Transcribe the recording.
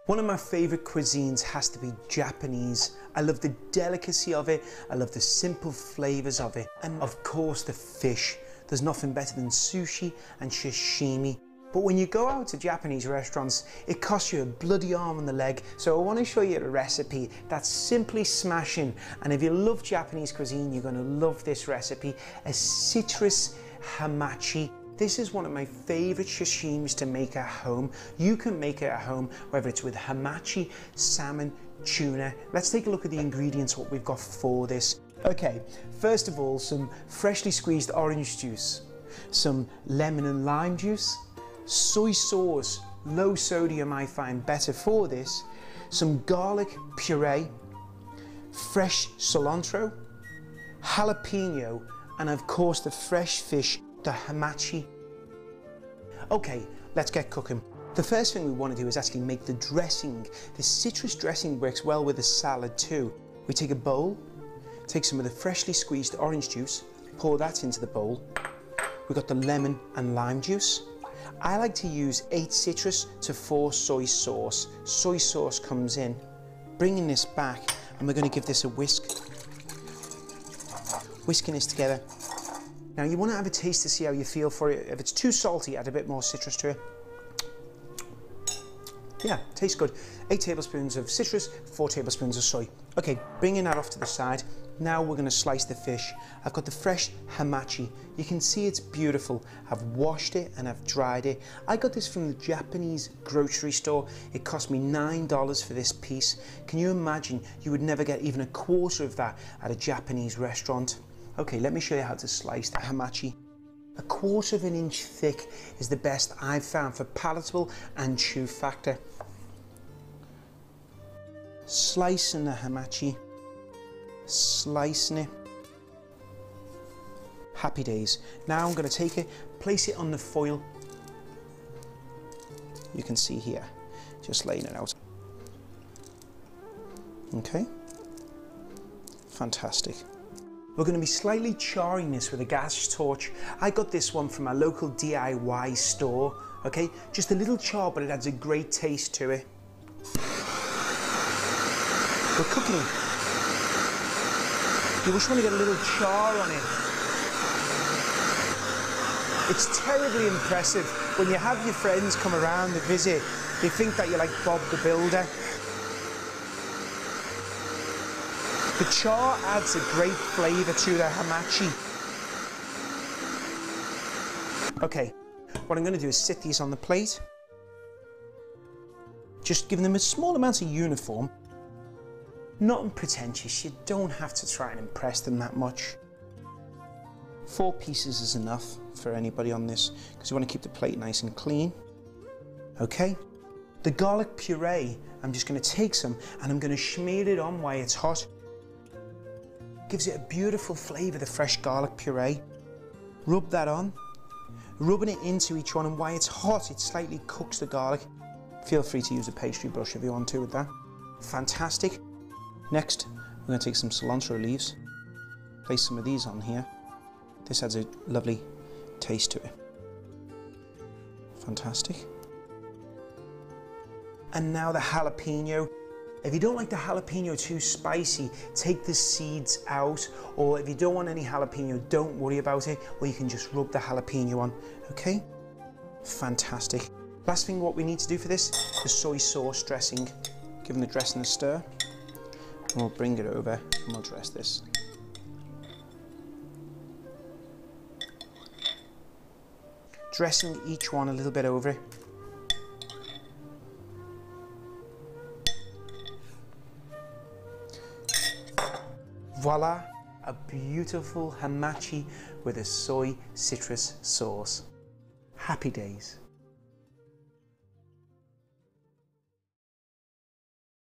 One of my favorite cuisines has to be Japanese. I love the delicacy of it. I love the simple flavors of it. And of course the fish. There's nothing better than sushi and sashimi. But when you go out to Japanese restaurants, it costs you a bloody arm and a leg. So I want to show you a recipe that's simply smashing. And if you love Japanese cuisine, you're going to love this recipe. A citrus hamachi. This is one of my favorite sashimis to make at home. You can make it at home, whether it's with hamachi, salmon, tuna. Let's take a look at the ingredients, what we've got for this. Okay, first of all, some freshly squeezed orange juice, some lemon and lime juice, soy sauce, low sodium I find better for this, some garlic puree, fresh cilantro, jalapeno, and of course the fresh fish, the hamachi. Okay, let's get cooking. The first thing we want to do is actually make the dressing. The citrus dressing works well with the salad too. We take a bowl, take some of the freshly squeezed orange juice, pour that into the bowl. We've got the lemon and lime juice. I like to use 8 citrus to 4 soy sauce. Soy sauce comes in. Bringing this back, and we're going to give this a whisk. Whisking this together. Now you want to have a taste to see how you feel for it. If it's too salty, add a bit more citrus to it. Yeah, tastes good. 8 tablespoons of citrus, 4 tablespoons of soy. Okay, bringing that off to the side. Now we're going to slice the fish. I've got the fresh hamachi. You can see it's beautiful. I've washed it and I've dried it. I got this from the Japanese grocery store. It cost me $9 for this piece. Can you imagine? You would never get even a quarter of that at a Japanese restaurant. Okay, let me show you how to slice the hamachi. 1/4 inch thick is the best I've found for palatable and chew factor. Slicing the hamachi, slicing it. Happy days. Now I'm going to take it, place it on the foil. You can see here, just laying it out. Okay, fantastic. We're going to be slightly charring this with a gas torch. I got this one from a local DIY store, okay? Just a little char, but it adds a great taste to it. We're cooking it. You just want to get a little char on it. It's terribly impressive. When you have your friends come around to visit, they think that you're like Bob the Builder. The char adds a great flavour to the hamachi. Okay, what I'm going to do is sit these on the plate. Just giving them a small amount of uniform. Nothing pretentious, you don't have to try and impress them that much. 4 pieces is enough for anybody on this, because you want to keep the plate nice and clean. Okay, the garlic puree, I'm just going to take some and I'm going to smear it on while it's hot. Gives it a beautiful flavour, the fresh garlic puree. Rub that on, rubbing it into each one, and while it's hot, it slightly cooks the garlic. Feel free to use a pastry brush if you want to with that. Fantastic. Next, we're going to take some cilantro leaves, place some of these on here. This adds a lovely taste to it. Fantastic. And now the jalapeno. If you don't like the jalapeno too spicy, take the seeds out, or if you don't want any jalapeno, don't worry about it, or you can just rub the jalapeno on, okay? Fantastic. Last thing what we need to do for this, the soy sauce dressing. Giving the dressing a stir, and we'll bring it over and we'll dress this. Dressing each one a little bit over it. Voila, a beautiful hamachi with a soy citrus sauce. Happy days.